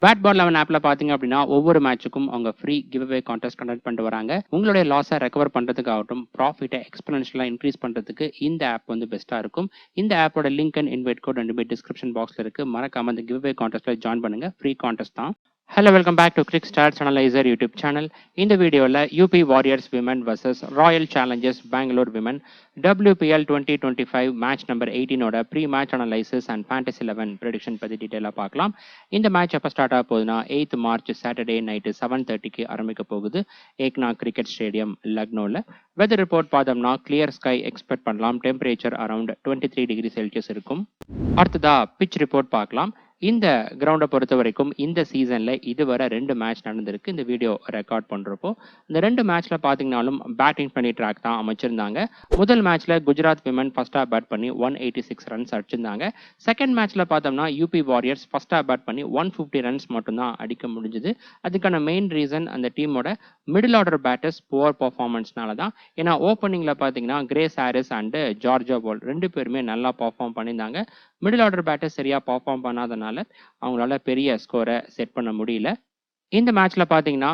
Bat ball 11 ஆப்ல பாத்தீங்க அப்படின்னா ஒவ்வொரு மேட்சுக்கும் அவங்க free give away contest conduct பண்ணிட்டு வராங்க. உங்களுடைய லாஸை ரெக்கவர் பண்றதுக்காகட்டும் ப்ராஃபிட்டை எக்ஸ்பெனன்ஷியலா இன்க்ரீஸ் பண்றதுக்கு இந்த ஆப் வந்து பெஸ்ட்டா இருக்கும். இந்த ஆப்போட லிங்க் அண்ட் இன்வைட் கோட் ரெண்டுமே டிஸ்கிரிப்ஷன் பாக்ஸ்ல இருக்கு. மறக்காம அந்த கிவ் அவே கான்டெஸ்ட்ல ஜாயின் பண்ணுங்க. ஃப்ரீ கான்டெஸ்ட் தான். Hello, welcome back to Cric Stars Analyser YouTube channel. இந்த வீடியோவில் UP Warriors women versus Royal Challengers Bangalore women WPL 2025 match number 18ஓட pre match analysis and fantasy 11 prediction பற்றி டீட்டெயிலாக பார்க்கலாம். இந்த மேட்ச் எப்போ ஸ்டார்ட் ஆக போகுதுன்னா 8th March சாட்டர்டே நைட்டு 7:30க்கு ஆரம்பிக்க போகுது ஏக்னா கிரிக்கெட் ஸ்டேடியம் லக்னோவில். வெதர் ரிப்போர்ட் பார்த்தோம்னா கிளியர் ஸ்கை எக்ஸ்பெக்ட் பண்ணலாம். டெம்பரேச்சர் அரௌண்ட் 23 டிகிரி செல்சியஸ் இருக்கும். அடுத்ததா பிச் ரிப்போர்ட் பார்க்கலாம். இந்த கிரவுண்டை பொறுத்த வரைக்கும் இந்த சீசன்ல இதுவரை 2 மேட்ச் நடந்திருக்கு. இந்த வீடியோ ரெக்கார்ட் பண்றப்போ இந்த 2 மேட்ச்ல பாத்தீங்கன்னாலும் பேட்டிங் பண்ணி ட்ராக் தான் அமைச்சிருந்தாங்க. முதல் மேட்ச்ல குஜராத் விமன் ஃபர்ஸ்டா பேட் பண்ணி 186 ரன்ஸ் அடிச்சிருந்தாங்க. செகண்ட் மேட்ச்ல பார்த்தோம்னா யூபி வாரியர்ஸ் ஃபர்ஸ்டா பேட் பண்ணி 150 ரன்ஸ் மட்டும் தான் அடிக்க முடிஞ்சது. அதுக்கான மெயின் ரீசன் அந்த டீமோட மிடில் ஆர்டர் பேட்டர்ஸ் புவர் பர்ஃபார்மன்ஸ்னால தான். ஏன்னா ஓப்பனிங்ல பாத்தீங்கன்னா கிரேஸ் ஹாரிஸ் அண்ட் ஜார்ஜா பால் 2 பேருமே நல்லா பர்ஃபார்ம் பண்ணியிருந்தாங்க. மிடில் ஆர்டர் பேட்டர் சரியா பர்ஃபார்ம் பண்ணாதனால அவங்களால பெரிய ஸ்கோரை செட் பண்ண முடியல. இந்த மேட்ச்ல பாத்தீங்கன்னா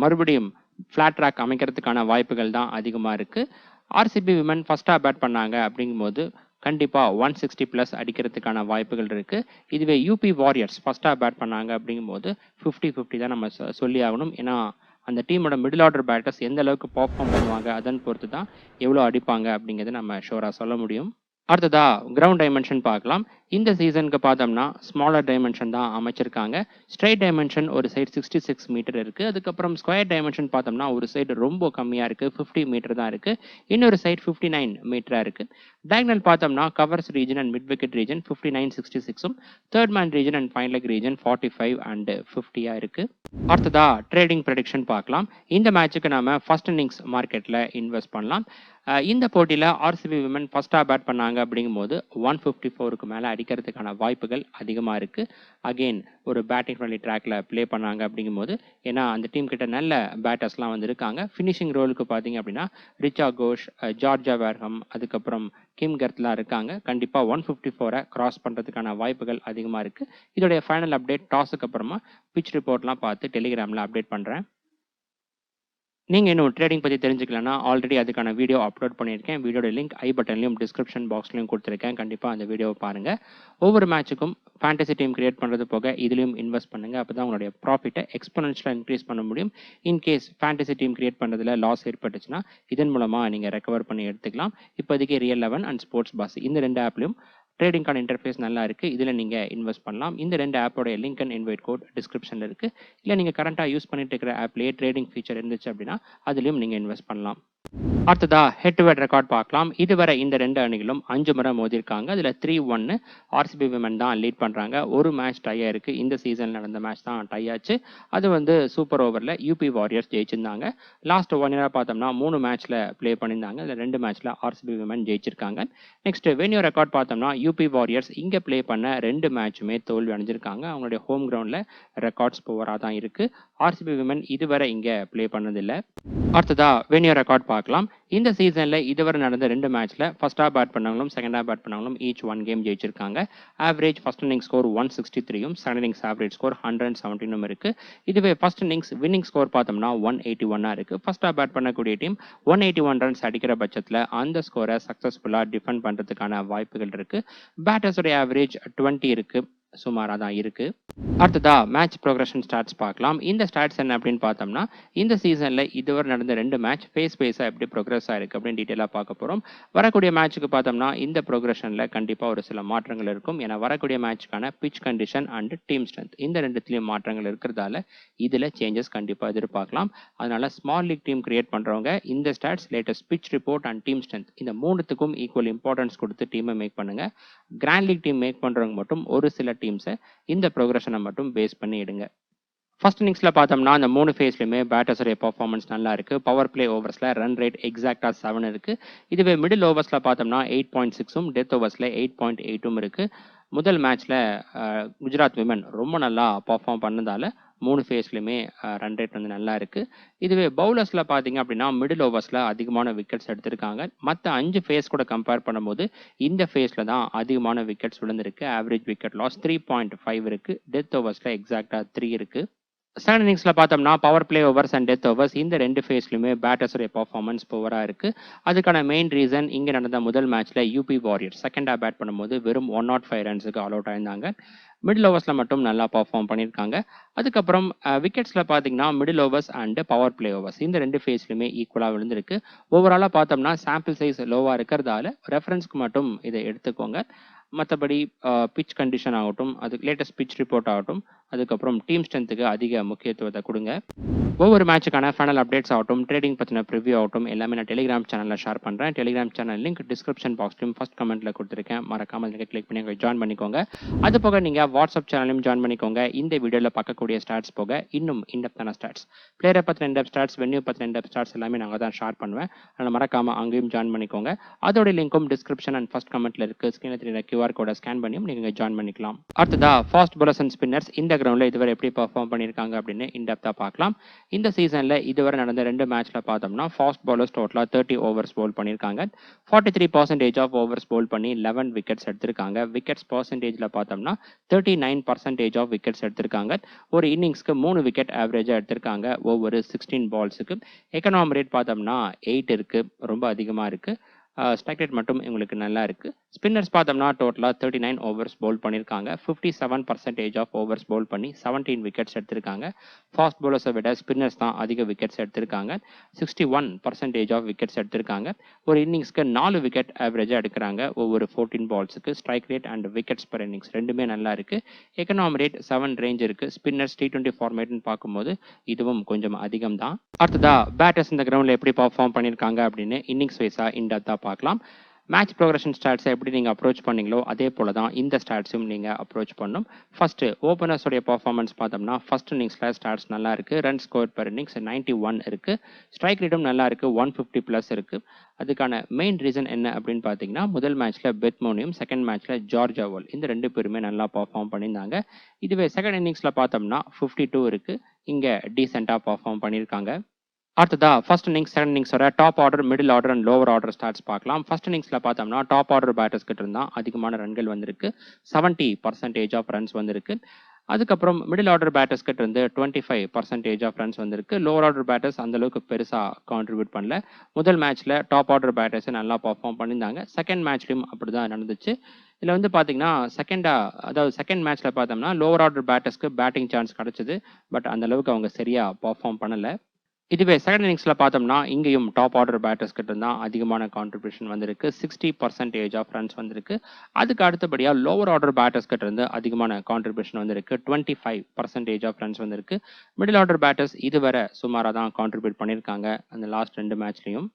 மறுபடியும் ஃபிளாட் ட்ராக் அமைக்கிறதுக்கான வாய்ப்புகள் தான் அதிகமா இருக்கு. ஆர்சிபி விமன் ஃபர்ஸ்டா பேட் பண்ணாங்க அப்படிங்கும்போது கண்டிப்பா 160+ அடிக்கிறதுக்கான வாய்ப்புகள் இருக்கு. இதுவே யூபி வாரியர்ஸ் ஃபர்ஸ்டா பேட் பண்ணாங்க அப்படிங்கும்போது 50-50 தான் நம்ம சொல்லி ஆகணும். ஏன்னா அந்த டீமோட மிடில் ஆர்டர் பேட்டர்ஸ் எந்த அளவுக்கு பர்ஃபார்ம் பண்ணுவாங்க அதன் பொறுத்து தான் எவ்வளோ அடிப்பாங்க அப்படிங்கிறத நம்ம ஷோரா சொல்ல முடியும். அடுத்ததா கிரவுண்ட் டைமென்ஷன் பார்க்கலாம். இந்த சீசனுக்கு பார்த்தோம்னா ஸ்மாலர் டைமென்ஷன் தான் அமைச்சிருக்காங்க. ஸ்ட்ரைட் டைமென்ஷன் ஒரு சைடு 66 மீட்டர் இருக்கு. அதுக்கப்புறம் ஸ்கொயர் டைமென்ஷன் பார்த்தோம்னா ஒரு சைடு ரொம்ப கம்மியா இருக்கு, 50 மீட்டர் தான் இருக்கு. இன்னொரு சைடு 59 மீட்டரா இருக்கு. டயகனல் பார்த்தோம்னா covers region and mid wicket region 59-66ம், third man region and fine leg region 45 and 50 இருக்கு. அடுத்ததா ட்ரேடிங் ப்ரெடிக்ஷன் பார்க்கலாம். இந்த மேட்சுக்கு நாம ஃபர்ஸ்ட் இன்னிங்ஸ் மார்க்கெட்ல இன்வெஸ்ட் பண்ணலாம். இந்த போட்டியில் ஆர்சிபி விமன் ஃபர்ஸ்டா பேட் பண்ணாங்க அப்படிங்கும்போது 154க்கு மேலே அடிக்கிறதுக்கான வாய்ப்புகள் அதிகமாக இருக்கு. அகெயின் ஒரு பேட்டிங் ஃப்ரெண்ட்லி ட்ராக்ல ப்ளே பண்ணாங்க அப்படிங்கும்போது, ஏன்னா அந்த டீம் கிட்ட நல்ல பேட்டர்ஸ்லாம் வந்து இருக்காங்க. ஃபினிஷிங் ரோலுக்கு பார்த்தீங்க அப்படின்னா ரிச்சா கோஷ், ஜார்ஜா வேர்ஹம், அதுக்கப்புறம் கிம் கர்த்லாம் இருக்காங்க. கண்டிப்பாக 154 கிராஸ் பண்ணுறதுக்கான வாய்ப்புகள் அதிகமாக இருக்கு. இதோடைய ஃபைனல் அப்டேட் டாஸுக்கு அப்புறமா பிச் ரிப்போர்ட்லாம் பார்த்து டெலிகிராமில் அப்டேட் பண்ணுறேன். நீங்கள் இன்னும் ட்ரேடிங் பற்றி தெரிஞ்சுக்கலன்னா ஆல்ரெடி அதுக்கான வீடியோ அப்லோட் பண்ணியிருக்கேன். வீடியோட லிங்க் ஐ பட்டன்லையும் டிஸ்கிரிப்ஷன் பாக்ஸ்லையும் கொடுத்துருக்கேன். கண்டிப்பாக அந்த வீடியோவை பாருங்கள். ஒவ்வொரு மேட்சுக்கும் ஃபேண்டசி டீம் கிரியேட் பண்ணுறது போக இதுலேயும் இன்வெஸ்ட் பண்ணுங்கள். அப்போ தான் உங்களுடைய ப்ராஃபிட்டை எக்ஸ்பெனன்ஷியலாக இன்க்ரீஸ் பண்ண முடியும். இன்கேஸ் ஃபேண்டசி டீம் கிரியேட் பண்ணுறதுல லாஸ் ஏற்பட்டுச்சுன்னா இதன் மூலமாக நீங்கள் ரெக்கவர் பண்ணி எடுத்துக்கலாம். இப்போதைக்கு ரியல் 11 அண்ட் ஸ்போர்ட்ஸ் பாஸ் இந்த 2 ஆப்லையும் ட்ரேடிங்கான இன்டர்ஃபேஸ் நல்லா இருக்குது. இதில் நீங்கள் இன்வெஸ்ட் பண்ணலாம். இந்த 2 ஆப்போடைய லிங்க் அண்ட் இன்வைட் கோட் டிஸ்கிரிப்ஷனில் இருக்குது. இல்லை நீங்கள் கரண்ட்டாக யூஸ் பண்ணிட்டு இருக்கிற ஆப்லேயே ட்ரேடிங் ஃபீச்சர் இருந்துச்சு அப்படின்னா அதுலேயும் நீங்கள் இன்வெஸ்ட் பண்ணலாம். அடுத்ததா ஹெட் டு ஹெட் ரெக்கார்ட் பார்க்கலாம். இதுவரை இந்த 2 அணிகளும் 5 முறை மோதிருக்காங்க. அதில் 3-1 ஆர்சிபி விமன் தான் லீட் பண்ணுறாங்க. ஒரு மேட்ச் டை ஆயிருக்கு. இந்த சீசனில் நடந்த மேட்ச் தான் டை ஆச்சு. அது வந்து சூப்பர் ஓவரில் யூபி வாரியர்ஸ் ஜெயிச்சிருந்தாங்க. லாஸ்ட் 1 இயராக பார்த்தோம்னா 3 மேட்ச்சில் ப்ளே பண்ணியிருந்தாங்க. அதில் 2 மேட்ச்சில் ஆர்சிபி விமன் ஜெயிச்சிருக்காங்க. நெக்ஸ்ட் வென்யூ ரெக்கார்ட் பார்த்தோம்னா யூபி வாரியர்ஸ் இங்கே ப்ளே பண்ண 2 மேட்சுமே தோல்வி அடைஞ்சிருக்காங்க. அவங்களுடைய ஹோம் கிரவுண்டில் ரெக்கார்ட்ஸ் புவராக தான் இருக்குது. ஆர்சிபி விமன் இதுவரை இங்கே ப்ளே பண்ணதில்லை. அடுத்ததா வென்யூ ரெக்கார்ட் பார்க்கலாம். இந்த சீசன்ல இதுவரை நடந்த 2 மேட்ச்ல ஃபர்ஸ்டா பேட் பண்ணவங்களும் செகண்டா பேட் பண்ணவங்களும் ஈச் 1 கேம் ஜெயிச்சிருக்காங்க. ஆவரேஜ் ஃபர்ஸ்ட் இன்னிங் ஸ்கோர் 163ம், செகண்ட் இன்னிங்ஸ் ஆவரேஜ் ஸ்கோர் 117ம் இருக்கு. இதுவே ஃபர்ஸ்ட் இன்னிங்ஸ் வின்னிங் ஸ்கோர் பார்த்தோம்னா 181 இருக்கு. ஃபர்ஸ்டா பேட் பண்ணக்கூடிய டீம் 181 ரன்ஸ் அடிக்கிற பட்சத்தில் அந்த ஸ்கோரை சக்சஸ்ஃபுல்லா டிஃபெண்ட் பண்றதுக்கான வாய்ப்புகள் இருக்கு. பேட்டர்ஸோட ஆவரேஜ் 20 இருக்கு. சுமாராக தான் இருக்கு. அடுத்ததா மேட்ச் ப்ரோக்ரஷன் ஸ்டாட்ஸ் பார்க்கலாம். இந்த ஸ்டாட்ஸ் என்ன அப்படின்னு பார்த்தோம்னா இந்த சீசன்ல இதுவரை நடந்த 2 மேட்ச் ஃபேஸாக எப்படி ப்ரோக்ரஸ் ஆயிருக்கு அப்படின்னு டீட்டெயிலாக பார்க்க போகிறோம். வரக்கூடிய மேட்சுக்கு பார்த்தோம்னா இந்த ப்ரோக்ரஷனில் கண்டிப்பாக ஒரு சில மாற்றங்கள் இருக்கும். ஏன்னா வரக்கூடிய மேட்ச்க்கான pitch condition and team strength இந்த 2த்துலேயும் மாற்றங்கள் இருக்கிறதால இதில் சேஞ்சஸ் கண்டிப்பாக எதிர்பார்க்கலாம். அதனால ஸ்மால் லீக் டீம் கிரியேட் பண்ணுறவங்க இந்த stats, latest pitch report and team strength இந்த 3த்துக்கும் ஈக்குவல் இம்பார்ட்டன்ஸ் கொடுத்து டீமை மேக் பண்ணுங்க. கிராண்ட் லீக் டீம் மேக் பண்ணுறவங்க மட்டும் ஒரு சில டீம்ஸை இந்த ப்ரோக்ரஷனை மட்டும் பேஸ் பண்ணி எடுங்க. ஃபர்ஸ்ட் இன்னிங்ஸில் பார்த்தோம்னா அந்த 3 ஃபேஸ்லையுமே பேட்டர்ஸுடைய பர்ஃபார்மன்ஸ் நல்லா இருக்குது. பவர் பிளே ஓவர்ஸில் ரன் ரேட் எக்ஸாக்டாக 7 இருக்குது. இதுவே மிடில் ஓவர்ஸில் பார்த்தோம்னா 8.6ம், டெத் ஓவர்ஸில் 8.8ம் இருக்குது. முதல் மேட்ச்சில் குஜராத் விமன் ரொம்ப நல்லா பர்ஃபார்ம் பண்ணதால 3 ஃபேஸ்லையுமே ரன் ரேட் வந்து நல்லா இருக்கு. இதுவே பவுலர்ஸில் பார்த்தீங்க அப்படின்னா மிடில் ஓவர்ஸில் அதிகமான விக்கெட்ஸ் எடுத்திருக்காங்க. மற்ற 5 ஃபேஸ் கூட கம்பேர் பண்ணும்போது இந்த ஃபேஸில் தான் அதிகமான விக்கெட்ஸ் விழுந்திருக்கு. ஆவரேஜ் விக்கெட் லாஸ் 3.5 இருக்கு. டெத் ஓவர்ஸில் எக்ஸாக்டாக 3 இருக்கு. செகண்ட் இன்னிங்ஸ்ல பார்த்தோம்னா power play overs and death overs இந்த 2 ஃபேஸ்லையுமே பேட்டர்ஸுடைய பர்ஃபார்மன்ஸ் புவரா இருக்கு. அதுக்கான மெயின் ரீசன் இங்கே நடந்த முதல் மேட்ச்ல யூபி வாரியர்ஸ் செகண்டாக பேட் பண்ணும்போது வெறும் 105 ரன்ஸுக்கு ஆல் அவுட் ஆயிருந்தாங்க. மிடில் ஓவர்ஸில் மட்டும் நல்லா பர்ஃபார்ம் பண்ணியிருக்காங்க. அதுக்கப்புறம் விக்கெட்ஸில் பார்த்தீங்கன்னா middle overs and power play overs இந்த 2 ஃபேஸ்லையுமே ஈக்குவலாக விழுந்திருக்கு. ஓவராலாக பார்த்தோம்னா சாம்பிள் சைஸ் லோவாக இருக்கிறதால ரெஃபரன்ஸ்க்கு மட்டும் இதை எடுத்துக்கோங்க. மற்றபடி பிச் கண்டிஷன் ஆகட்டும், அதுக்கு லேட்டஸ்ட் பிச் ரிப்போர்ட் ஆகட்டும், அதுக்கப்புறம் டீம் ஸ்ட்ரென்த்துக்கு அதிக முக்கியத்துவத்தை கொடுங்க. ஒவ்வொரு மேட்சுக்கான ஃபைனல் அப்டேட்ஸ் ஆகட்டும், ட்ரேடிங் பற்றின ப்ரிவ்யூ ஆகட்டும் எல்லாமே நான் டெலிகிராம் சேனலில் ஷேர் பண்ணுறேன். டெலிகிராம் சேனல் லிங்க் டிஸ்கிரிப்ஷன் பாக்ஸ்லையும் ஃபர்ஸ்ட் கமெண்ட்டில் கொடுத்துருக்கேன். மறக்காமல் நீங்கள் கிளிக் பண்ணி அங்கே ஜாயின் பண்ணிக்கோங்க. அது போக நீங்கள் வாட்ஸ்அப் சேனலையும் ஜாயின் பண்ணிக்கோங்க. இந்த வீடியோவில் பார்க்கக்கூடிய ஸ்டாட்ஸ் போக இன்னும் இன்டெப்த்தான ஸ்டாட்ஸ், பிளேயரை பற்றின இன்டெப்த் ஸ்டாட்ஸ், வென்யூ பற்றின இன்டெப்த் ஸ்டாட்ஸ் எல்லாமே நாங்கள் தான் ஷேர் பண்ணுவேன். அதனால் மறக்காமல் அங்கேயும் ஜாயின் பண்ணிக்கோங்க. அதோட லிங்க்கும் டிஸ்கிரிப்ஷன் அண்ட் ஃபர்ஸ்ட் கமெண்ட்டில் இருக்குது. ஸ்க்ரீனில் தெரியுற QR கோடை ஸ்கேன் பண்ணியும் நீங்கள் ஜாயின் பண்ணிக்கலாம். அடுத்ததா ஃபாஸ்ட் பாலர்ஸ் அண்ட் ஸ்பின்னர்ஸ் இந்த கிரவுண்டில் இதுவரை எப்படி பர்ஃபார்ம் பண்ணியிருக்காங்க அப்படின்னு இன்டெப்த்தாக பார்க்கலாம். இந்த சீசனில் இதுவரை நடந்த 2 மேட்ச்ல பார்த்தோம்னா ஃபாஸ்ட் பாலர்ஸ் டோட்டலாக 30 ஓவர்ஸ் பவுல் பண்ணியிருக்காங்க. 43% ஆஃப் ஓவர்ஸ் பவுல் பண்ணி 11 விக்கெட்ஸ் எடுத்திருக்காங்க. விக்கெட்ஸ் பர்சன்டேஜில் பார்த்தோம்னா 39% ஆஃப் விக்கெட்ஸ் எடுத்திருக்காங்க. ஒரு இன்னிங்ஸ்க்கு 3 விக்கெட் ஆவரேஜாக எடுத்திருக்காங்க ஒவ்வொரு 16 பால்ஸுக்கு. எக்கனாமி ரேட் பார்த்தோம்னா 8 இருக்கு, ரொம்ப அதிகமாக இருக்கு. ஸ்ட்ரைக் ரேட் மட்டும் உங்களுக்கு நல்லா இருக்கு. ஸ்பின்னர்ஸ் பார்த்தோம்னா டோட்டலாக 39 ஓவர்ஸ் பவுல் பண்ணியிருக்காங்க. 57% ஆஃப் ஓவர்ஸ் பவுல் பண்ணி 17 விக்கெட்ஸ் எடுத்திருக்காங்க. ஃபாஸ்ட் பவுலர்ஸை விட ஸ்பின்னர்ஸ் தான் அதிக விக்கெட்ஸ் எடுத்திருக்காங்க. 61% ஆஃப் விக்கெட்ஸ் எடுத்திருக்காங்க. ஒரு இன்னிங்ஸ்க்கு 4 விக்கெட் ஆவரேஜாக எடுக்கிறாங்க ஒவ்வொரு 14 பால்ஸுக்கு. Strike rate and wickets per innings ரெண்டுமே நல்லா இருக்கு. எக்கனாமி ரேட் 7 ரேஞ்ச் இருக்கு. ஸ்பின்னர்ஸ் T20 ஃபார்மேட்னு பார்க்கும்போது இதுவும் கொஞ்சம் அதிகம் தான். அடுத்ததா பேட்டர்ஸ் இந்த கிரவுண்டில் எப்படி பர்ஃபார்ம் பண்ணியிருக்காங்க அப்படின்னு இன்னிங்ஸ் வைஸாக இன்டெப்த்தாக பார்க்கலாம். மேட்ச் ப்ரோக்ரஷன் ஸ்டாட்ஸை எப்படி நீங்கள் அப்ரோச் பண்ணீங்களோ அதே போல தான் இந்த ஸ்டாட்ஸும் நீங்கள் அப்ரோச் பண்ணணும். ஃபர்ஸ்ட்டு ஓப்பனர்ஸோடைய பர்ஃபார்மன்ஸ் பார்த்தோம்னா ஃபர்ஸ்ட் இன்னிங்ஸில் ஸ்டாட்ஸ் நல்லா இருக்குது. ரன் ஸ்கோர் பர் இன்னிங்ஸ் 91 இருக்குது. ஸ்ட்ரைக் ரேட்டும் நல்லா இருக்குது, 150+ இருக்குது. அதுக்கான மெயின் ரீசன் என்ன அப்படின்னு பார்த்தீங்கன்னா முதல் மேட்ச்சில் பெத்மோனியும் செகண்ட் மேட்ச்சில் ஜார்ஜ் ஓவல் இந்த 2 பேருமே நல்லா பர்ஃபார்ம் பண்ணியிருந்தாங்க. இதுவே செகண்ட் இன்னிங்ஸில் பார்த்தோம்னா 52 இருக்குது. இங்கே டீசெண்டாக பர்ஃபார்ம் பண்ணியிருக்காங்க. அடுத்ததா ஃபர்ஸ்ட் இன்னிங்ஸ் செகண்ட் இன்னிங்ஸோட top order, middle order and lower order stats பார்க்கலாம். ஃபர்ஸ்ட் இன்னிங்ஸில் பார்த்தோம்னா டாப் ஆர்டர் பேட்டர்ஸ் கிட்ட இருந்தால் அதிகமான ரன்கள் வந்திருக்கு. 70% ஆஃப் ரன்ஸ் வந்திருக்கு. அதுக்கப்புறம் மிடில் ஆர்டர் பேட்டர்ஸ் கிட்ட இருந்து 25% ஆஃப் ரன்ஸ் வந்திருக்கு. லோவர் ஆர்டர் பேட்டர்ஸ் அந்த அளவுக்கு பெருசாக கான்ட்ரிபியூட் பண்ணல. முதல் மேட்ச்ல டாப் ஆர்டர் பேட்டர்ஸ் நல்லா பர்ஃபார்ம் பண்ணியிருந்தாங்க. செகண்ட் மேட்ச்லையும் அப்படிதான் நடந்துச்சு. இதில் வந்து பார்த்தீங்கன்னா செகண்ட் மேட்ச்ல பார்த்தோம்னா லோவர் ஆர்டர் பேட்டர்ஸ்க்கு பேட்டிங் சான்ஸ் கிடைச்சது. பட் அந்த அளவுக்கு அவங்க சரியா பர்ஃபார்ம் பண்ணலை. இதுவே செகண்ட் இன்னிங்ஸில் பார்த்தோம்னா இங்கேயும் டாப் ஆர்டர் பேட்டர்ஸ் கிட்ட தான் அதிகமான கான்ட்ரிபியூஷன் வந்திருக்கு. 60% ஆஃப் ரன்ஸ் வந்திருக்கு. அதுக்கு அடுத்தபடியாக லோவர் ஆர்டர் பேட்டர்ஸ் கிட்ட இருந்து அதிகமான கான்ட்ரிபியூஷன் வந்திருக்கு. 25% ஆஃப் ரன்ஸ் வந்திருக்கு. மிடில் ஆர்டர் பேட்டர்ஸ் இதுவரை சுமாராக தான் கான்ட்ரிபியூட் பண்ணியிருக்காங்க அந்த லாஸ்ட் 2 மேட்ச்லையும்.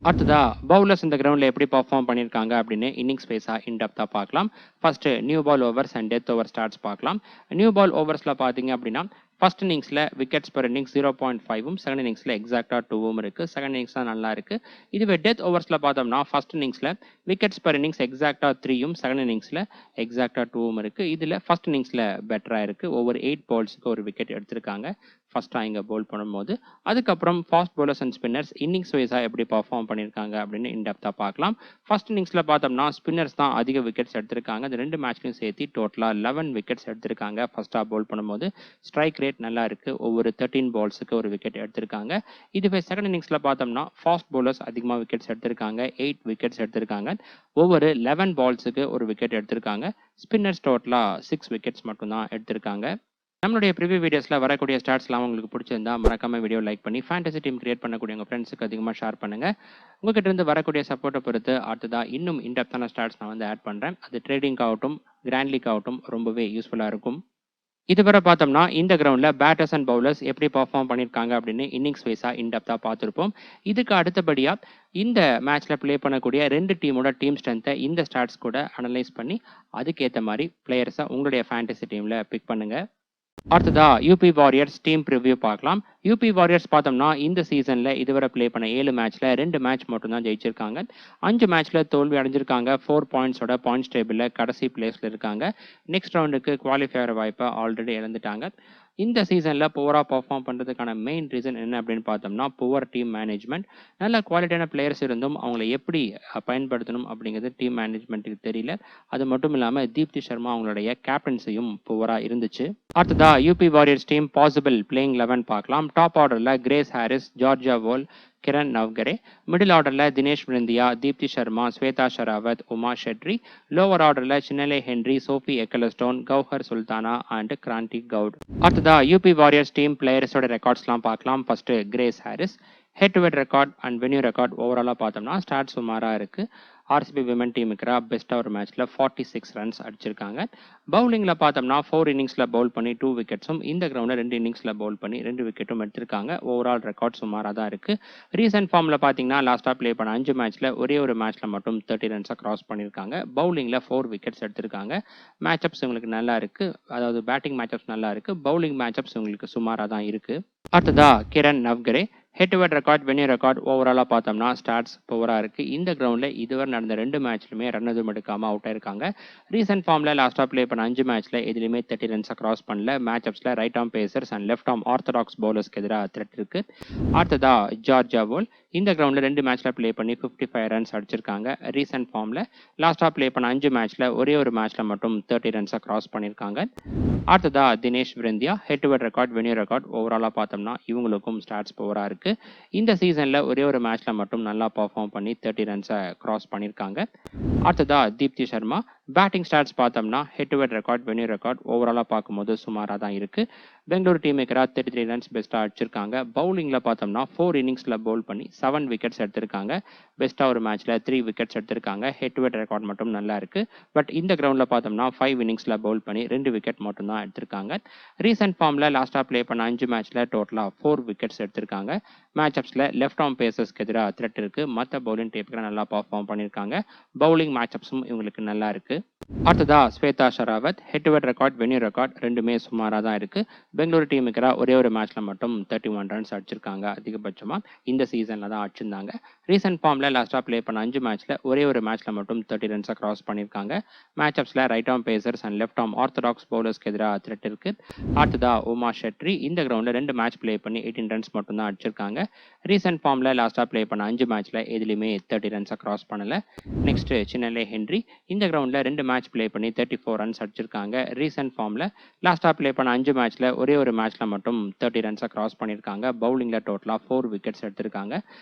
அடுத்ததா பவுலர்ஸ் இந்த கிரவுண்டில் எப்படி பர்ஃபார்ம் பண்ணியிருக்காங்க அப்படின்னு இன்னிங்ஸ் வைஸாக இன்டெப்த்தாக பார்க்கலாம். First new ball overs and death over stats பார்க்கலாம். நியூ பால் ஓவர்ஸில் பார்த்தீங்க அப்படின்னா ஃபர்ஸ்ட் இன்னிங்ஸில் விக்கெட்ஸ் பர் இன்னிங்ஸ் 0.5ம் செகண்ட் இன்னிங்ஸில் எக்ஸாக்டாக 2ம் இருக்குது. செகண்ட் இன்னிங்ஸ் தான் நல்லா இருக்குது. இதுவே டெத் ஓவர்ஸில் பார்த்தோம்னா ஃபர்ஸ்ட் இன்னிங்ஸில் விக்கெட்ஸ் பர் இன்னிங்ஸ் எக்ஸாக்டாக 3ம் செகண்ட் இன்னிங்ஸில் எக்ஸாக்டாக 2ம் இருக்குது. இதில் ஃபர்ஸ்ட் இன்னிங்ஸில் பெட்டராக இருக்குது. ஒவ்வொரு 8 பால்ஸுக்கு ஒரு விக்கெட் எடுத்திருக்காங்க ஃபர்ஸ்ட்டாக இங்கே பவுல் பண்ணும்போது. அதுக்கப்புறம் fast bowlers and spinners innings வைஸாக எப்படி பர்ஃபார்ம் பண்ணியிருக்காங்க அப்படின்னு இன்டெப்த்தாக பார்க்கலாம். ஃபர்ஸ்ட் இன்னிங்ஸில் பார்த்தோம்னா ஸ்பின்னர்ஸ் தான் அதிக விக்கெட்ஸ் எடுத்திருக்காங்க. இந்த 2 மேட்ச்லையும் சேர்த்து டோட்டலாக 11 விக்கெட்ஸ் எடுத்திருக்காங்க ஃபர்ஸ்ட்டாக பவுல் பண்ணும்போது. ஸ்ட்ரைக் ரேட் நல்லா இருக்கு. ஒவ்வொரு 13 பால்ஸுக்கு ஒரு விக்கெட் எடுத்திருக்காங்க. இதுவே செகண்ட் இன்னிங்ஸ்ல பார்த்தோம்னா ஃபாஸ்ட் பவுலர்ஸ் அதிகமா விக்கெட்ஸ் எடுத்திருக்காங்க. 8 விக்கெட்ஸ் எடுத்திருக்காங்க. ஒவ்வொரு 11 பால்ஸுக்கு ஒரு விக்கெட் எடுத்திருக்காங்க. ஸ்பின்னர்ஸ் டோட்டலா 6 விக்கெட்ஸ் மட்டும் தான் எடுத்திருக்காங்க. நம்மளுடைய ப்ரிவியூ வீடியோஸ்ல வரக்கூடிய ஸ்டாட்ஸ்லாம் உங்களுக்கு பிடிச்சிருந்தா மறக்காம வீடியோ லைக் பண்ணி ஃபேண்டசி டீம் கிரியேட் பண்ணக்கூடிய உங்க ஃப்ரெண்ட்ஸுக்கு அதிகமாக ஷேர் பண்ணுங்க. உங்ககிட்ட இருந்து வரக்கூடிய சப்போர்ட்டை பொறுத்து அடுத்ததா இன்னும் இன்டெப்த்தான ஸ்டாட்ஸ் நான் வந்து ஆட் பண்றேன். அது ட்ரேடிங் ஆகட்டும், கிராண்ட் லீக் ஆகட்டும் ரொம்பவே யூஸ்ஃபுல்லா இருக்கும். இதுவரை பார்த்தோம்னா இந்த கிரவுண்டில் பேட்டர்ஸ் அண்ட் பவுலர்ஸ் எப்படி பர்ஃபார்ம் பண்ணியிருக்காங்க அப்படின்னு இன்னிங்ஸ் வைஸாக இன்டெப்த்தாக பார்த்துருப்போம். இதுக்கு அடுத்தபடியாக இந்த மேட்ச்சில் ப்ளே பண்ணக்கூடிய 2 டீமோட டீம் ஸ்ட்ரென்த்தை இந்த ஸ்டாட்ஸ் கூட அனலைஸ் பண்ணி அதுக்கேற்ற மாதிரி பிளேயர்ஸை உங்களுடைய ஃபேண்டசி டீமில் பிக் பண்ணுங்கள். அடுத்ததா யூபி வாரியர்ஸ் டீம் ப்ரிவ்யூ பார்க்கலாம். யூபி வாரியர்ஸ் பார்த்தோம்னா இந்த சீசனில் இதுவரை ப்ளே பண்ண 7 மேட்ச்சில் 2 மேட்ச் மட்டும் தான் ஜெயிச்சிருக்காங்க. 5 மேட்ச்சில் தோல்வி அடைஞ்சிருக்காங்க. 4 பாயிண்ட்ஸோட பாயிண்ட்ஸ் டேபிளில் கடைசி பிளேஸில் இருக்காங்க. நெக்ஸ்ட் ரவுண்டுக்கு குவாலிஃபையர் வாய்ப்பை ஆல்ரெடி இழந்துட்டாங்க. இந்த சீசன்ல புவரா பெர்ஃபார்ம் பண்றதுக்கான மெயின் ரீசன் என்ன அப்படின்னு பார்த்தோம்னா புவர் டீம் மேனேஜ்மெண்ட். நல்ல குவாலிட்டியான பிளேயர்ஸ் இருந்தும் அவங்கள எப்படி பயன்படுத்தணும் அப்படிங்கிறது டீம் மேனேஜ்மெண்ட்டுக்கு தெரியல. அது மட்டும் இல்லாம தீப்தி சர்மா அவங்களுடைய கேப்டன்சியும் புவரா இருந்துச்சு. அடுத்ததா UP Warriors team possible playing 11 பார்க்கலாம். டாப் ஆர்டர்ல Grace Harris, Georgia Voll, Kiran Navgire. Middle ஆர்டர்ல தினேஷ் விருந்தியா, தீப்தி சர்மா, ஸ்வேதா ஷராவத், உமா ஷெட்ரி. லோவர் ஆர்டர்ல Chinelle Henry, Sophie Ecclestone, Gouher Sultana and Kranti Goud. அடுத்ததா யூபி வாரியர்ஸ் டீம் பிளேயர்ஸோட ரெக்கார்ட்ஸ்லாம் பார்க்கலாம். First Grace Harris. Head to head record and venue record ஓவராலாக பார்த்தோம்னா ஸ்டார்ட் சுமாராக இருக்குது. ஆர்சிபி விமன் டீமுக்கு பெஸ்ட்டாக ஒரு மேட்ச்சில் 46 ரன்ஸ் அடிச்சிருக்காங்க. பவுலிங்கில் பார்த்தோம்னா 4 இன்னிங்ஸில் பவுல் பண்ணி 2 விக்கெட்ஸும், இந்த கிரவுண்டில் 2 இன்னிங்ஸில் பவுல் பண்ணி 2 விக்கெட்டும் எடுத்திருக்காங்க. ஓவரால் ரெக்கார்ட் சுமாராக தான் இருக்குது. ரீசன்ட் ஃபார்மில் பார்த்தீங்கன்னா லாஸ்ட்டாக ப்ளே பண்ண 5 மேட்ச்சில் ஒரே ஒரு மேட்ச்சில் மட்டும் 30 ரன்ஸை கிராஸ் பண்ணியிருக்காங்க. பவுலிங்கில் 4 விக்கெட்ஸ் எடுத்திருக்காங்க. மேட்சப்ஸ் உங்களுக்கு நல்லா இருக்குது, அதாவது பேட்டிங் மேட்சப்ஸ் நல்லா இருக்குது. பவுலிங் மேட்சப்ஸ் உங்களுக்கு சுமாராக தான் இருக்குது. அடுத்ததா Kiran Navgire. Head to head record, venue record ஓவராலாக பார்த்தோம்னா ஸ்டாட்ஸ் புவராக இருக்குது. இந்த கிரவுண்டில் இதுவரை நடந்த 2 மேட்ச்லுமே ரன் எதுவும் எடுக்காமல் அவுட் ஆயிருக்காங்க. ரீசெண்ட் ஃபார்மில் லாஸ்ட்டாக ப்ளே பண்ண 5 மேட்ச்சில் எதுலையுமே 30 ரன்ஸை கிராஸ் பண்ணல. மேட்சப்ஸில் right arm pacers and left arm orthodox பவுலர்ஸ்க்கு எதிராக த்ரெட் இருக்குது. அடுத்ததா ஜார்ஜியா வோல். இந்த கிரவுண்டில் 2 மேட்ச்சில் ப்ளே பண்ணி 55 ரன்ஸ் அடிச்சிருக்காங்க. ரீசெண்ட் ஃபார்மில் லாஸ்ட்டாக ப்ளே பண்ண 5 மேட்ச்சில் ஒரே ஒரு மேட்ச்சில் மட்டும் 30 ரன்ஸை கிராஸ் பண்ணியிருக்காங்க. அடுத்ததா Dinesh Vrinda. Head to head record, venue record ஓவராலாக பார்த்தோம்னா இவங்களுக்கும் ஸ்டாட்ஸ் புவராக இருக்குது. இந்த சீசனில் ஒரே ஒரு மேட்ச்சில் மட்டும் நல்லா பர்ஃபார்ம் பண்ணி 30 ரன்ஸை கிராஸ் பண்ணியிருக்காங்க. அடுத்ததா தீப்தி சர்மா. பேட்டிங் ஸ்டாட்ஸ் பார்த்தோம்னா head to head record, venue record ஓவராலாக பார்க்கும்போது சுமாராக தான் இருக்குது. பெங்களூர் டீமுக்கு 33 ரன்ஸ் பெஸ்ட்டாக அடிச்சிருக்காங்க. பவுலிங்கில் பார்த்தோம்னா 4 இன்னிங்ஸில் பவுல் பண்ணி 7 விக்கெட்ஸ் எடுத்திருக்காங்க. பெஸ்ட்டாக ஒரு மேட்ச்சில் 3 விக்கெட்ஸ் எடுத்திருக்காங்க. ஹெட் டு ஹெட் ரெக்கார்ட் மட்டும் நல்லா இருக்குது. பட் இந்த கிரவுண்டில் பார்த்தோம்னா 5 இன்னிங்ஸில் பவுல் பண்ணி 2 விக்கெட் மட்டும் தான் எடுத்திருக்காங்க. ரீசெண்ட் ஃபார்மில் லாஸ்ட்டாக ப்ளே பண்ண 5 மேட்ச்சில் டோட்டலாக 4 விக்கெட்ஸ் எடுத்திருக்காங்க. மேட்சப்ஸில் லெஃப்ட் ஆர்ம் பேசர்ஸ்க்கு எதிராக த்ரெட் இருக்குது. மற்ற பவுலிங் டீமுக்கு நல்லா பர்ஃபார்ம் பண்ணியிருக்காங்க. பவுலிங் மேட்சப்ஸும் இவங்களுக்கு நல்லா இருக்குது. அடுத்ததா Shweta Sehrawat. Head to head record, venue record ரெண்டுமே சுமாராக தான் இருக்குது. பெங்களூரு டீமுக்கு ஒரே ஒரு மேட்ச்சில் மட்டும் 31 ரன்ஸ் அடிச்சிருக்காங்க. அதிகபட்சமாக இந்த சீசனில் தான் அடிச்சிருந்தாங்க. ரீசெண்ட் ஃபார்மில் லாஸ்ட்டாக ப்ளே பண்ண 5 மேட்ச்சில் ஒரே ஒரு மேட்ச்சில் மட்டும் 30 ரன்ஸை கிராஸ் பண்ணியிருக்காங்க. மேட்சப்ஸில் right arm pacers and left arm orthodox பவுலர்ஸ்க்கு எதிராக த்ரெட் இருக்குது. அடுத்ததா உமா ஷெட்ரி. இந்த கிரவுண்டில் 2 மேட்ச் ப்ளே பண்ணி 18 ரன்ஸ் மட்டும் தான் அடிச்சிருக்காங்க. ரீசெண்ட் ஃபார்மில் லாஸ்ட்டாக ப்ளே பண்ண 5 மேட்ச்சில் எதுலையுமே 30 ரன்ஸை கிராஸ் பண்ணலை. Next Chinelle Henry. இந்த கிரவுண்டில் 2 மேட்ச் ப்ளே பண்ணி 34 ரன்ஸ் அடிச்சிருக்காங்க. ரீசெண்ட் ஃபார்மில் லாஸ்ட்டாக ப்ளே பண்ண 5 மேட்ச்சில் ஒரே ஒரு மேட்ச்சில் மட்டும் 30 ரன்ஸை கிராஸ் பண்ணியிருக்காங்க. பவுலிங்கில் டோட்டலாக 4 விக்கெட்ஸ் எடுத்திருக்காங்க.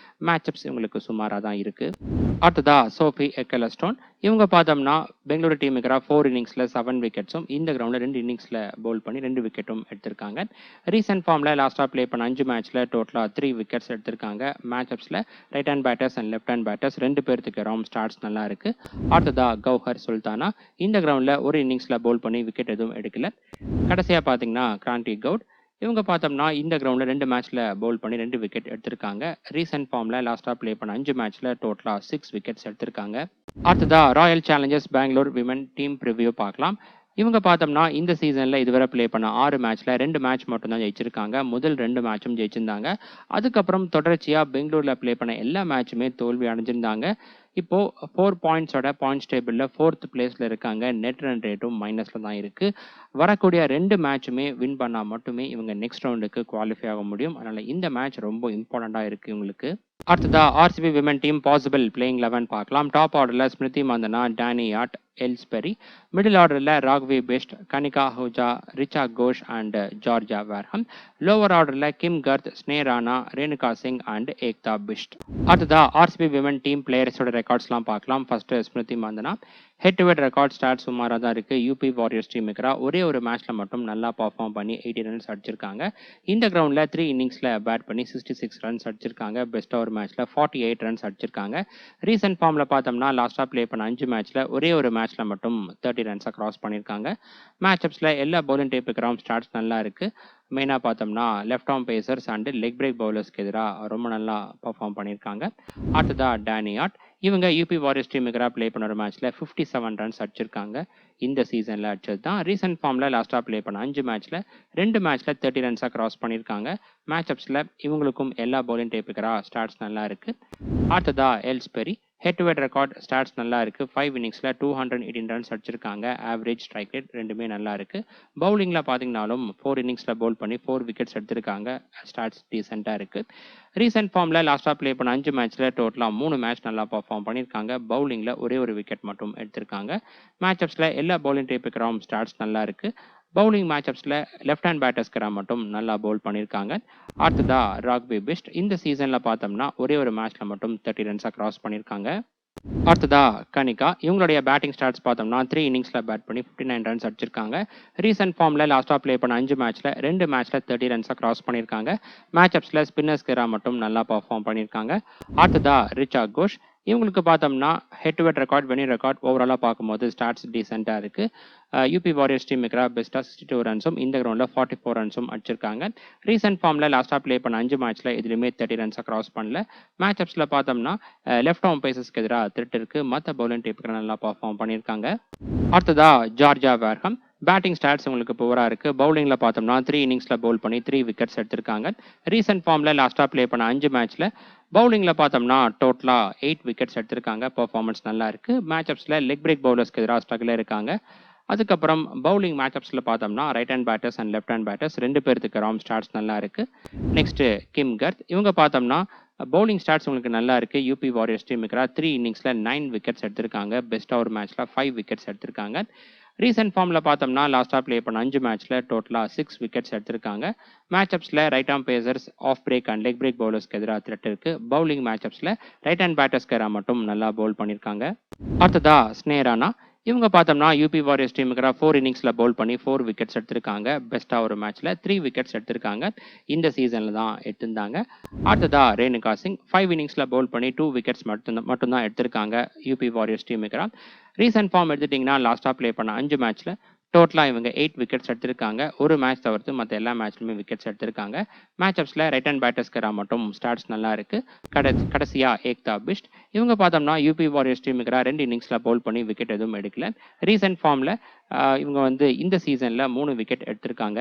மேட்சப்ஸ் இவங்களுக்கு சுமாராக தான் இருக்குது. அடுத்ததா சோஃபி எக்கலஸ்டோன். இவங்க பார்த்தோம்னா பெங்களூரு டீமுக்கு 4 இன்னிங்ஸில் 7 விக்கெட்ஸும், இந்த கிரவுண்டில் 2 இன்னிங்ஸில் பவுல் பண்ணி 2 விக்கெட்டும் எடுத்திருக்காங்க. ரீசெண்ட் ஃபார்மில் லாஸ்ட்டாக ப்ளே பண்ண 5 மேட்ச்சில் டோட்டலாக 3 விக்கெட்ஸ் எடுத்திருக்காங்க. மேட்சப்ஸில் right hand batters and left hand batters 2 பேர்த்துக்கு ரவுண்ட் ஸ்டார்ட்ஸ் நல்லா இருக்குது. அடுத்ததா கௌஹர் சுல்தானா. இந்த கிரவுண்டில் ஒரு இன்னிங்ஸில் பவுல் பண்ணி விக்கெட் எதுவும் எடுக்கல. கடைசியாக பார்த்தீங்கன்னா கிராந்தி கவுட். இவங்க பார்த்தோம்னா இந்த கிரவுண்டில் 2 மேட்ச்சில் பவுல் பண்ணி 2 விக்கெட் எடுத்திருக்காங்க. ரீசெண்ட் ஃபார்மில் லாஸ்ட்டாக ப்ளே பண்ண 5 மேட்ச்சில் டோட்டலாக 6 விக்கெட்ஸ் எடுத்திருக்காங்க. அடுத்ததா Royal Challengers Bangalore women team preview பார்க்கலாம். இவங்க பார்த்தோம்னா இந்த சீசனில் இதுவரை ப்ளே பண்ண 6 மேட்ச்சில் 2 மேட்ச் மட்டும் தான் ஜெயிச்சிருக்காங்க. முதல் 2 மேட்சும் ஜெயிச்சிருந்தாங்க. அதுக்கப்புறம் தொடர்ச்சியாக பெங்களூரில் ப்ளே பண்ண எல்லா மேட்சுமே தோல்வி அடைஞ்சிருந்தாங்க. இப்போ 4 பாயிண்ட்ஸோட பாயிண்ட்ஸ் டேபிளில் 4th பிளேஸில் இருக்காங்க. நெட் ரன் ரேட்டும் மைனஸில் தான் இருக்குது. வரக்கூடிய 2 மேட்சுமே வின் பண்ணால் மட்டுமே இவங்க நெக்ஸ்ட் ரவுண்டுக்கு குவாலிஃபை ஆக முடியும். அதனால் இந்த மேட்ச் ரொம்ப இம்பார்ட்டண்ட்டாக இருக்குது இவங்களுக்கு. அடுத்ததா RCB women team possible playing 11 பார்க்கலாம். டாப் ஆர்டரில் Smriti Mandhana, Danni Wyatt, Ellyse Perry. Middle ஆர்டரில் Raghvi Bist, Kanika Ahuja, Richa Ghosh and Georgia Wareham. Lower ஆர்டரில் Kim Garth, Sneh Rana, Renuka Singh and Ekta Bisht. அடுத்ததா ஆர்சிபி விமன் டீம் பிளேயர்ஸோட ரெக்கார்ட்ஸ்லாம் பார்க்கலாம். First Smriti Mandhana. Head to head record start சுமாராக தான் இருக்குது. யூபி வாரியர்ஸ் டீமுக்கு ஒரே ஒரு மேட்ச்சில் மட்டும் நல்லா பர்ஃபார்ம் பண்ணி 80 ரன்ஸ் அடிச்சிருக்காங்க. இந்த கிரவுண்டில் 3 இன்னிங்ஸில் பேட் பண்ணி 66 ரன்ஸ் அடிச்சிருக்காங்க. பெஸ்ட்டாக ஒரு மேட்ச்சில் 48 ரன்ஸ் அடிச்சிருக்காங்க. ரீசெண்ட் ஃபார்மில் பார்த்தோம்னா லாஸ்ட்டாக ப்ளே பண்ண 5 மேட்ச்சில் ஒரே ஒரு மேட்ச்சில் மட்டும் 30 ரன்ஸை கிராஸ் பண்ணியிருக்காங்க. மேட்சப்ஸில் எல்லா பவுலிங் டீப்புக்கு ஸ்டார்ட்ஸ் நல்லா இருக்குது. மெயினாக பார்த்தோம்னா left arm pacers and leg break பவுலர்ஸ்க்கு எதிராக ரொம்ப நல்லா பர்ஃபார்ம் பண்ணியிருக்காங்க. அடுத்ததா டேனி யாட். இவங்க யூபி வாரியர்ஸ் டீமுக்கு ப்ளே பண்ண ஒரு மேட்ச்சில் 57 ரன்ஸ் அடிச்சிருக்காங்க. இந்த சீசனில் அடிச்சது தான். ரீசெண்ட் ஃபார்மில் லாஸ்ட்டாக ப்ளே பண்ண 5 மேட்ச்சில் 2 மேட்ச்சில் 30 ரன்ஸாக கிராஸ் பண்ணியிருக்காங்க. மேட்சப்ஸில் இவங்களுக்கும் எல்லா பவுலிங் டீப்புக்கு ஸ்டார்ட்ஸ் நல்லா இருக்குது. அடுத்ததா Ellyse Perry. Head to head record stats நல்லா இருக்கு. 5 இன்னிங்ஸில் 218 ரன்ஸ் அடிச்சிருக்காங்க. ஆவரேஜ் ஸ்ட்ரைக் ரேட் ரெண்டுமே நல்லா இருக்கு. பவுலிங்கில் பார்த்தீங்கன்னாலும் 4 இன்னிங்ஸில் பவுல் பண்ணி 4 விக்கெட்ஸ் எடுத்திருக்காங்க. ஸ்டாட்ஸ் டீசெண்டாக இருக்கு. ரீசெண்ட் ஃபார்மில் லாஸ்ட்டாக ப்ளே பண்ண 5 மேட்ச்சில் டோட்டலாக 3 மேட்ச் நல்லா பர்ஃபார்ம் பண்ணியிருக்காங்க. பவுலிங்கில் ஒரே ஒரு விக்கெட் மட்டும் எடுத்திருக்காங்க. மேட்சப்ஸில் எல்லா பவுலிங் டைப்புக்கும் ஸ்டாட்ஸ் நல்லா இருக்கு. பவுலிங் மேட்சப்ஸில் லெஃப்ட் ஹேண்ட் பேட்டர்ஸ்கரா மட்டும் நல்லா பவுல் பண்ணியிருக்காங்க. அடுத்ததா ராக்பி பிஸ்ட் இந்த சீசனில் பார்த்தோம்னா ஒரே ஒரு மேட்ச்சில் மட்டும் 30 ரன்ஸாக கிராஸ் பண்ணியிருக்காங்க. அடுத்ததா கனிகா இவங்களுடைய பேட்டிங் ஸ்டாட்ஸ் பார்த்தோம்னா 3 இன்னிங்ஸில் பேட் பண்ணி 59 ரன்ஸ் அடிச்சிருக்காங்க. ரீசெண்ட் ஃபார்மில் லாஸ்ட்டாக ப்ளே பண்ண 5 மேட்ச்சில் 2 மேட்ச்சில் 30 ரன்ஸாக கிராஸ் பண்ணியிருக்காங்க. மேட்சப்ஸில் ஸ்பின்னர்ஸ்கரா மட்டும் நல்லா பர்ஃபார்ம் பண்ணியிருக்காங்க. அடுத்ததா ரிச்சா கோஷ் இவங்களுக்கு பார்த்தோம்னா head to head record many record ஓவராலாக பார்க்கும்போது ஸ்டாட்ஸ் டீசெண்டாக இருக்கு. யூபி வாரியர்ஸ் டீமுக்கு பெஸ்ட்டாக 62 ரன்ஸும் இந்த கிரவுண்டில் 44 ரன்ஸும் அடிச்சிருக்காங்க. ரீசெண்ட் ஃபார்மில் லாஸ்ட்டாக ப்ளே பண்ண 5 மேட்ச்சில் இதுலையுமே 30 ரன்ஸாக கிராஸ் பண்ணல. மேட்சப்ஸில் பார்த்தோம்னா லெஃப்ட் ஆர்ம் பேசஸ்க்கு எதிராக த்ரெட் இருக்கு. மற்ற பவுலிங் டீப்புக்கு நல்லா பர்ஃபார்ம் பண்ணியிருக்காங்க. அடுத்ததா ஜார்ஜியா வேர்ஹம் பேட்டிங் ஸ்டாட்ஸ் உங்களுக்கு புவராக இருக்கு. பவுலிங்கில் பார்த்தோம்னா 3 இன்னிங்ஸில் பவுல் பண்ணி 3 விக்கெட்ஸ் எடுத்திருக்காங்க. ரீசெண்ட் ஃபார்மில் லாஸ்ட்டாக ப்ளே பண்ண 5 மேட்ச்சில் பவுலிங்கில் பார்த்தோம்னா டோட்டலாக 8 விக்கெட்ஸ் எடுத்திருக்காங்க. பர்ஃபார்மன்ஸ் நல்லா இருக்கு. மேட்சப்ஸில் லெக் பிரேக் பவுலர்ஸ்க்கு எதிராக ஸ்ட்ரகிள் இருக்காங்க. அதுக்கப்புறம் பவுலிங் மேட்சப்ஸில் பார்த்தோம்னா right hand batters and left hand batters 2 பேருக்கு ராம் ஸ்டாட்ஸ் நல்லா இருக்கு. நெக்ஸ்ட் கிம் கர்த் இவங்க பார்த்தோம்னா பவுலிங் ஸ்டாட்ஸ் உங்களுக்கு நல்லா இருக்கு. யூபி வாரியர்ஸ் டீமுக்கு 3 இன்னிங்ஸில் 9 விக்கெட்ஸ் எடுத்திருக்காங்க. பெஸ்ட்டாக ஒரு மேட்ச்சில் 5 விக்கெட்ஸ் எடுத்திருக்காங்க. ரீசெண்ட் ஃபார்மில் பார்த்தோம்னா லாஸ்ட்டாக ப்ளே பண்ண 5 மேட்ச்சில் டோட்டலாக 6 விக்கெட்ஸ் எடுத்திருக்காங்க. மேட்சப்ஸில் right arm pacers off break and leg break பவுலர்ஸ்க்கு எதிராக த்ரெட் இருக்கு. பவுலிங் மேட்சப்ஸில் ரைட் ஹேண்ட் பேட்டர்ஸ்க்கு மட்டும் நல்லா பவுல் பண்ணியிருக்காங்க. அடுத்ததா ஸ்னேரானா இவங்க பார்த்தோம்னா யூபி வாரியர்ஸ் டீமுக்கு 4 இன்னிங்ஸில் பவுல் பண்ணி 4 விக்கெட்ஸ் எடுத்திருக்காங்க. பெஸ்ட்டாக ஒரு மேட்ச்சில் 3 விக்கெட்ஸ் எடுத்திருக்காங்க. இந்த சீசனில் தான் எடுத்திருந்தாங்க. அடுத்ததா ரேணுகா சிங் 5 இன்னிங்ஸில் பவுல் பண்ணி 2 விக்கெட்ஸ் மட்டும்தான் எடுத்திருக்காங்க யூபி வாரியர்ஸ் டீமுக்கு. ரீசெண்ட் ஃபார்ம் எடுத்துட்டிங்கன்னா லாஸ்ட்டாக ப்ளே பண்ண 5 மேட்ச்சில் டோட்டலாக இவங்க 8 விக்கெட்ஸ் எடுத்திருக்காங்க. ஒரு மேட்ச் தவிர்த்து மற்ற எல்லா மேட்ச்லையுமே விக்கெட்ஸ் எடுத்திருக்காங்க. மேட்சப்ஸில் ரைட் ஹேண்ட் பேட்டர்ஸ்கரா மட்டும் ஸ்டாட்ஸ் நல்லா இருக்கு. கடைசியாக ஏக்தா பிஸ்ட் இவங்க பார்த்தோம்னா யூபி வாரியர்ஸ் டீமுக்கு 2 இன்னிங்ஸில் பவுல் பண்ணி விக்கெட் எதுவும் எடுக்கல. ரீசெண்ட் ஃபார்மில் இவங்க இந்த சீசனில் 3 விக்கெட் எடுத்திருக்காங்க.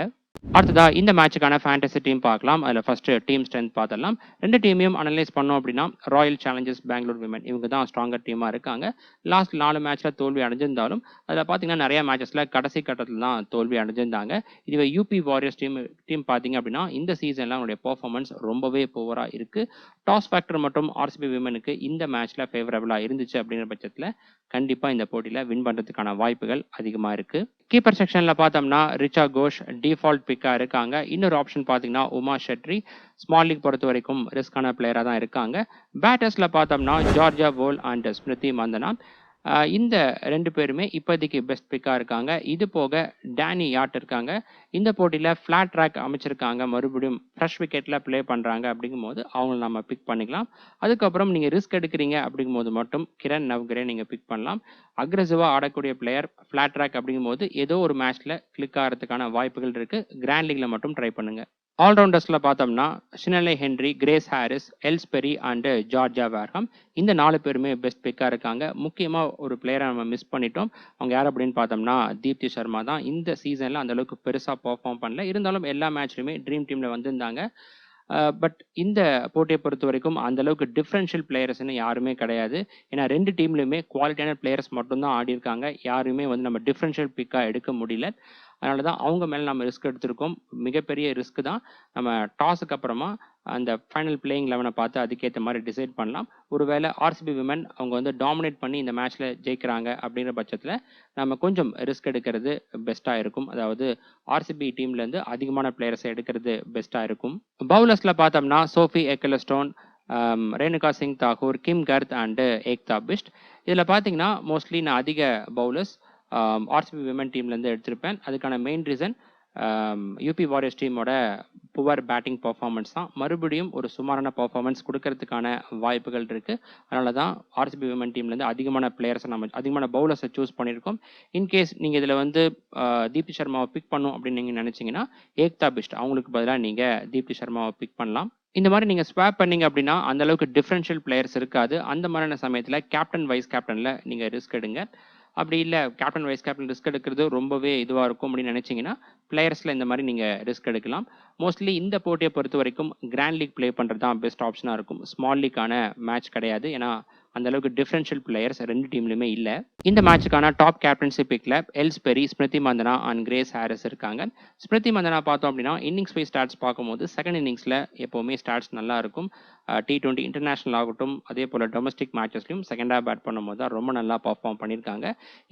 அடுத்ததா இந்த மேட்சுக்கான ஃபேண்டசி டீம் பார்க்கலாம். அதில் ஃபர்ஸ்ட் டீம் ஸ்ட்ரென்த் பார்த்துடலாம். 2 டீமையும் அனலைஸ் பண்ணோம் அப்படின்னா ராயல் சேலஞ்சர்ஸ் பெங்களூர் விமன் இவங்க தான் ஸ்ட்ராங்கர் டீமாக இருக்காங்க. லாஸ்ட் 4 மேட்ச்சில் தோல்வி அடைஞ்சிருந்தாலும் அதில் பார்த்தீங்கன்னா நிறைய மேட்சஸில் கடைசி கட்டத்தில் தான் தோல்வி அடைஞ்சிருந்தாங்க. இதுவே யூபி வாரியர்ஸ் டீம் பார்த்தீங்க அப்படின்னா இந்த சீசனில் அவங்களுடைய பர்ஃபார்மன்ஸ் ரொம்பவே புவராக இருக்கு. டாஸ் ஃபேக்டர் மற்றும் ஆர்சிபி விமனுக்கு இந்த மேட்ச்சில் ஃபேவரபிளாக இருந்துச்சு அப்படிங்கிற பட்சத்தில் கண்டிப்பாக இந்த போட்டியில் வின் பண்ணுறதுக்கான வாய்ப்புகள் அதிகமாக இருக்கு. கீப்பர் செக்ஷனில் பார்த்தோம்னா ரிச்சா கோஷ் டிஃபால்ட் பிக்காக இருக்காங்க. இன்னொரு ஆப்ஷன் பார்த்தீங்கன்னா உமா ஷெட்ரி ஸ்மால் லீக் பொறுத்த வரைக்கும் ரிஸ்கான பிளேயராக தான் இருக்காங்க. பேட்டர்ஸில் பார்த்தோம்னா Georgia Voll and Smriti Mandhana இந்த 2 பேருமே இப்போதைக்கு பெஸ்ட் பிக்காக இருக்காங்க. இது போக டேனி யாட் இருக்காங்க. இந்த போட்டியில் ஃப்ளாட் ட்ராக் அமைச்சிருக்காங்க. மறுபடியும் ஃப்ரெஷ் விக்கெட்டில் ப்ளே பண்ணுறாங்க அப்படிங்கும்போது அவங்கள நம்ம பிக் பண்ணிக்கலாம். அதுக்கப்புறம் நீங்கள் ரிஸ்க் எடுக்கிறீங்க அப்படிங்கும்போது மட்டும் கிரண் நவ்கரே நீங்கள் பிக் பண்ணலாம். அக்ரெசிவாக ஆடக்கூடிய பிளேயர் ஃப்ளாட் ட்ராக் அப்படிங்கும்போது ஏதோ ஒரு மேட்ச்சில் கிளிக் ஆகிறதுக்கான வாய்ப்புகள் இருக்குது. கிராண்ட் லீக்ல மட்டும் ட்ரை பண்ணுங்கள். ஆல்ரவுண்டர்ஸில் பார்த்தோம்னா Chinelle Henry, Grace Harris, Ellyse Perry and Georgia Wareham இந்த 4 பேருமே பெஸ்ட் பிக்காக இருக்காங்க. முக்கியமாக ஒரு பிளேயரை நம்ம மிஸ் பண்ணிட்டோம். அவங்க யார் அப்படின்னு பார்த்தோம்னா தீப்தி சர்மா தான். இந்த சீசனில் அந்தளவுக்கு பெருசாக பர்ஃபார்ம் பண்ணல. இருந்தாலும் எல்லா மேட்ச்லையுமே ட்ரீம் டீமில் வந்திருந்தாங்க. பட் இந்த போட்டியை பொறுத்த வரைக்கும் அந்தளவுக்கு டிஃப்ரென்ஷியல் பிளேயர்ஸ்னு யாருமே கிடையாது. ஏன்னா 2 டீம்லையுமே குவாலிட்டியான பிளேயர்ஸ் மட்டும்தான் ஆடி இருக்காங்க. யாருமே நம்ம டிஃப்ரென்ஷியல் பிக்காக எடுக்க முடியல. அதனால தான் அவங்க மேலே நம்ம ரிஸ்க் எடுத்திருக்கோம். மிகப்பெரிய ரிஸ்க் தான். நம்ம டாஸுக்கு அப்புறமா அந்த ஃபைனல் பிளேயிங் 11 பார்த்து அதுக்கேற்ற மாதிரி டிசைட் பண்ணலாம். ஒருவேளை ஆர்சிபி விமன் அவங்க டாமினேட் பண்ணி இந்த மேட்ச்சில் ஜெயிக்கிறாங்க அப்படிங்கிற பட்சத்தில் நம்ம கொஞ்சம் ரிஸ்க் எடுக்கிறது பெஸ்ட்டாக இருக்கும். அதாவது ஆர்சிபி டீம்லேருந்து அதிகமான பிளேயர்ஸை எடுக்கிறது பெஸ்ட்டாக இருக்கும். பவுலர்ஸில் பார்த்தோம்னா Sophie Ecclestone, Renuka Singh Thakur, Kim Garth and Ekta Bisht. இதில் பார்த்தீங்கன்னா மோஸ்ட்லி நான் அதிக பவுலர்ஸ் ஆர்சிபி விமன் டீம்லேருந்து எடுத்திருப்பேன். அதுக்கான மெயின் ரீசன் யூபி வாரியர்ஸ் டீமோட புவர் பேட்டிங் பர்ஃபார்மன்ஸ் தான். மறுபடியும் ஒரு சுமாரான பர்ஃபார்மன்ஸ் கொடுக்கறதுக்கான வாய்ப்புகள் இருக்குது. அதனால தான் ஆர்சிபி விமன் டீம்லேருந்து அதிகமான பவுலர்ஸை சூஸ் பண்ணியிருக்கோம். இன்கேஸ் நீங்கள் இதில் தீப்தி சர்மாவை பிக் பண்ணும் அப்படின்னு நீங்கள் நினச்சிங்கன்னா ஏக்தா பிஸ்ட் அவங்களுக்கு பதிலாக நீங்கள் தீப்தி சர்மாவை பிக் பண்ணலாம். இந்த மாதிரி நீங்கள் ஸ்வாப் பண்ணீங்க அப்படின்னா அந்தளவுக்கு டிஃப்ரென்ஷியல் பிளேயர்ஸ் இருக்காது. அந்த மாதிரியான சமயத்தில் கேப்டன் வைஸ் கேப்டனில் நீங்கள் ரிஸ்க் எடுங்க. அப்படி இல்லை கேப்டன் வைஸ் கேப்டன் ரிஸ்க் எடுக்கிறது ரொம்பவே இதுவாக இருக்கும் அப்படின்னு நினச்சிங்கன்னா பிளேயர்ஸில் இந்த மாதிரி நீங்கள் ரிஸ்க் எடுக்கலாம். மோஸ்ட்லி இந்த போட்டியை பொறுத்த வரைக்கும் கிராண்ட் லீக் ப்ளே பண்ணுறது தான் பெஸ்ட் ஆப்ஷனாக இருக்கும். ஸ்மால் லீக்கான மேட்ச் கிடையாது. ஏன்னா அந்த அளவுக்கு டிஃபரன்ஷியல் பிளேயர்ஸ் 2 டீம்லயுமே இல்ல. இந்த மேட்சுக்கான டாப் கேப்டன்ஷிப் பிக்ல Ellyse Perry, Smriti Mandhana and Grace Harris இருக்காங்க. ஸ்மிருதி மந்தனா பார்த்தோம் அப்படின்னா இன்னிங்ஸ் வைஸ் ஸ்டாட்ஸ் பார்க்கும்போது செகண்ட் இன்னிங்ஸ்ல எப்பவுமே ஸ்டாட்ஸ் நல்லா இருக்கும். T20 இன்டர்நேஷனல் ஆகட்டும், அதே போல டொமஸ்டிக் மேட்சஸ்லயும் செகண்டா பேட் பண்ணும்போது தான் ரொம்ப நல்லா பர்ஃபார்ம் பண்ணியிருக்காங்க.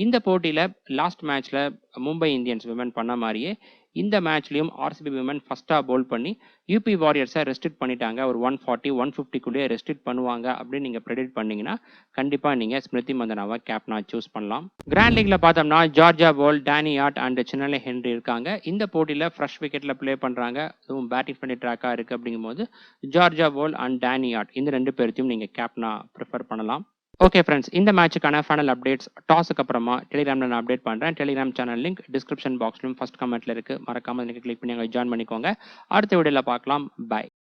இந்த போட்டியில லாஸ்ட் மேட்ச்ல மும்பை இந்தியன்ஸ் விமன் பண்ண மாதிரியே இந்த மேட்ச்லயும் ஆர்சிபி விமன் ஃபர்ஸ்டா பவுல் பண்ணி யூபி வாரியர்ஸை ரெஸ்ட்ரிக்ட் பண்ணிட்டாங்க. ஒரு 140 150க்குள்ளேயே ரெஸ்ட்ரிக்ட் பண்ணுவாங்க அப்படின்னு நீங்க ப்ரெடிக்ட் பண்ணீங்கன்னா கண்டிப்பா நீங்க ஸ்மிருதி மந்தனாவை கேப்டனா சூஸ் பண்ணலாம். கிராண்ட் லீக்ல பார்த்தோம்னா Georgia Voll, Danny Wyatt and Chinelle Henry இருக்காங்க. இந்த போட்டியில ஃப்ரெஷ் விக்கெட்ல ப்ளே பண்றாங்க. அதுவும் பேட்டிங் பண்ணி ட்ராக்கா இருக்கு அப்படிங்கும்போது Georgia Voll and Danni Wyatt இந்த 2 பேர்த்தையும் நீங்க கேப்டனா ப்ரிஃபர் பண்ணலாம். ஓகே ஃப்ரெண்ட்ஸ், இந்த மேட்சுக்கான ஃபைனல் அப்டேட்ஸ் டாஸுக்கு அப்புறமா டெலிகிராமில் நான் அப்டேட் பண்ணுறேன். டெலிகிராம் சேனல் லிங்க் டிஸ்கிரிப்ஷன் பாக்ஸ்லையும் ஃபர்ஸ்ட் கமெண்ட்ல இருக்குது. மறக்காமல் நீங்கள் கிளிக் பண்ணி அங்கே ஜாயின் பண்ணிக்கோங்க. அடுத்த வீடியோவில் பார்க்கலாம். பை.